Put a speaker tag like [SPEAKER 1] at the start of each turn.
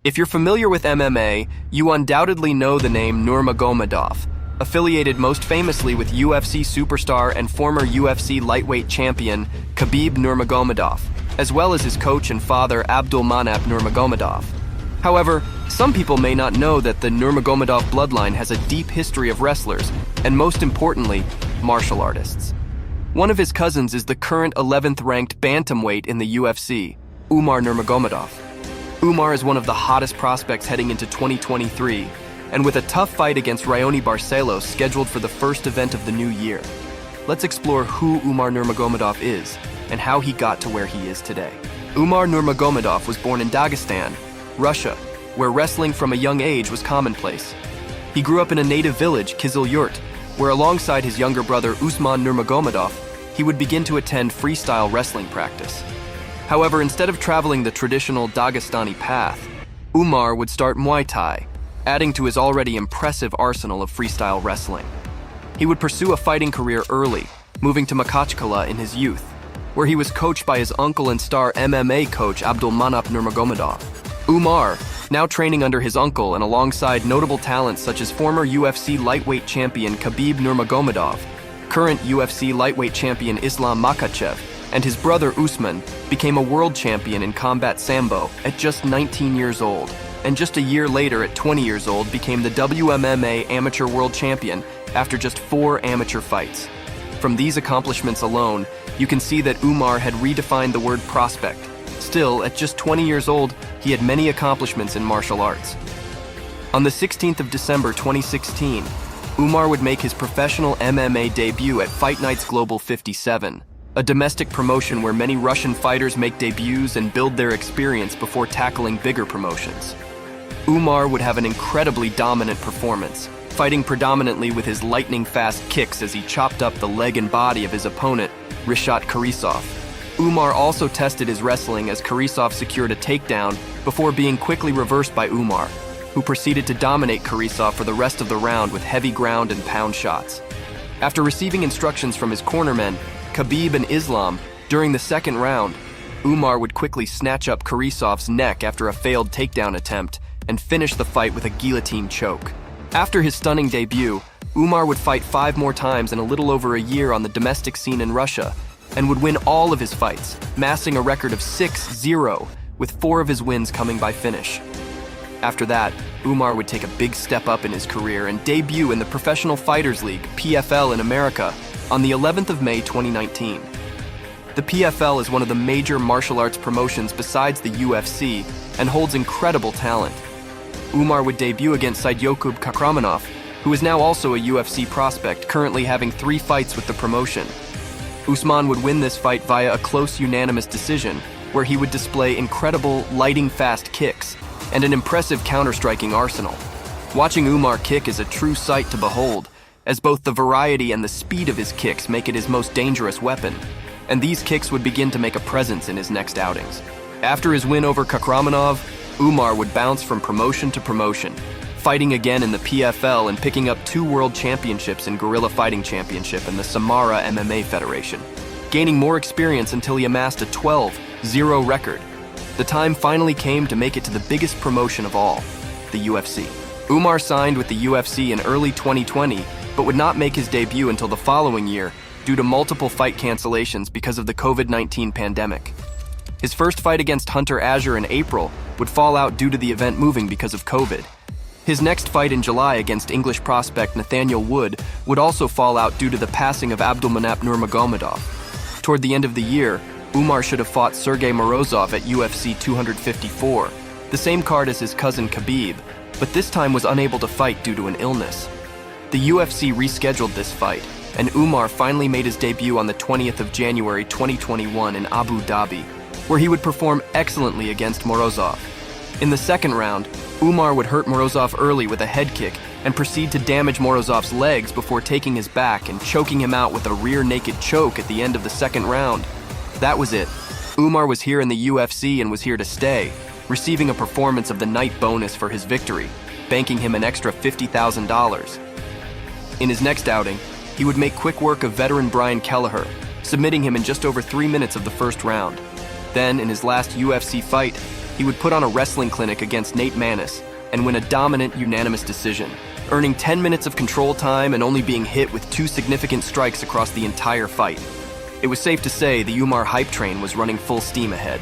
[SPEAKER 1] If you're familiar with MMA, you undoubtedly know the name Nurmagomedov, affiliated most famously with UFC superstar and former UFC lightweight champion Khabib Nurmagomedov, as well as his coach and father Abdulmanap Nurmagomedov. However, some people may not know that the Nurmagomedov bloodline has a deep history of wrestlers, and most importantly, martial artists. One of his cousins is the current 11th ranked bantamweight in the UFC, Umar Nurmagomedov. Umar is one of the hottest prospects heading into 2023, and with a tough fight against Raoni Barcelos scheduled for the first event of the new year. Let's explore who Umar Nurmagomedov is and how he got to where he is today. Umar Nurmagomedov was born in Dagestan, Russia, where wrestling from a young age was commonplace. He grew up in a native village, Kyzylyurt, where alongside his younger brother Umar Nurmagomedov, he would begin to attend freestyle wrestling practice. However, instead of traveling the traditional Dagestani path, Umar would start Muay Thai, adding to his already impressive arsenal of freestyle wrestling. He would pursue a fighting career early, moving to Makhachkala in his youth, where he was coached by his uncle and star MMA coach Abdulmanap Nurmagomedov. Umar, now training under his uncle and alongside notable talents such as former UFC lightweight champion Khabib Nurmagomedov, current UFC lightweight champion Islam Makhachev, and his brother Usman, became a world champion in combat sambo at just 19 years old, and just a year later at 20 years old became the WMMA amateur world champion after just 4 amateur fights. From these accomplishments alone, you can see that Umar had redefined the word prospect. Still, at just 20 years old, he had many accomplishments in martial arts. On the 16th of December 2016, Umar would make his professional MMA debut at Fight Nights Global 57, a domestic promotion where many Russian fighters make debuts and build their experience before tackling bigger promotions. Umar would have an incredibly dominant performance, fighting predominantly with his lightning-fast kicks as he chopped up the leg and body of his opponent, Rishat Karisov. Umar also tested his wrestling as Karisov secured a takedown before being quickly reversed by Umar, who proceeded to dominate Karisov for the rest of the round with heavy ground and pound shots. After receiving instructions from his cornermen, Khabib and Islam, during the second round, Umar would quickly snatch up Karisov's neck after a failed takedown attempt and finish the fight with a guillotine choke. After his stunning debut, Umar would fight 5 more times in a little over a year on the domestic scene in Russia and would win all of his fights, massing a record of 6-0, with 4 of his wins coming by finish. After that, Umar would take a big step up in his career and debut in the Professional Fighters League, PFL in America, on the 11th of May 2019. The PFL is one of the major martial arts promotions besides the UFC and holds incredible talent. Umar would debut against Sadyokub Kakramanov, who is now also a UFC prospect, currently having 3 fights with the promotion. Usman would win this fight via a close unanimous decision, where he would display incredible lighting-fast kicks and an impressive counter-striking arsenal. Watching Umar kick is a true sight to behold, as both the variety and the speed of his kicks make it his most dangerous weapon, and these kicks would begin to make a presence in his next outings. After his win over Kakramanov, Umar would bounce from promotion to promotion, fighting again in the PFL and picking up 2 world championships in Guerrilla Fighting Championship and the Samara MMA Federation, gaining more experience until he amassed a 12-0 record. The time finally came to make it to the biggest promotion of all, the UFC. Umar signed with the UFC in early 2020, but would not make his debut until the following year due to multiple fight cancellations because of the COVID-19 pandemic. His first fight against Hunter Azure in April would fall out due to the event moving because of COVID. His next fight in July against English prospect Nathaniel Wood would also fall out due to the passing of Abdulmanap Nurmagomedov. Toward the end of the year, Umar should have fought Sergey Morozov at UFC 254, the same card as his cousin Khabib, but this time was unable to fight due to an illness. The UFC rescheduled this fight, and Umar finally made his debut on the 20th of January 2021 in Abu Dhabi, where he would perform excellently against Morozov. In the second round, Umar would hurt Morozov early with a head kick and proceed to damage Morozov's legs before taking his back and choking him out with a rear naked choke at the end of the second round. That was it. Umar was here in the UFC and was here to stay, receiving a performance of the night bonus for his victory, banking him an extra $50,000. In his next outing, he would make quick work of veteran Brian Kelleher, submitting him in just over 3 minutes of the first round. Then, in his last UFC fight, he would put on a wrestling clinic against Nate Maness and win a dominant, unanimous decision, earning 10 minutes of control time and only being hit with 2 significant strikes across the entire fight. It was safe to say the Umar hype train was running full steam ahead.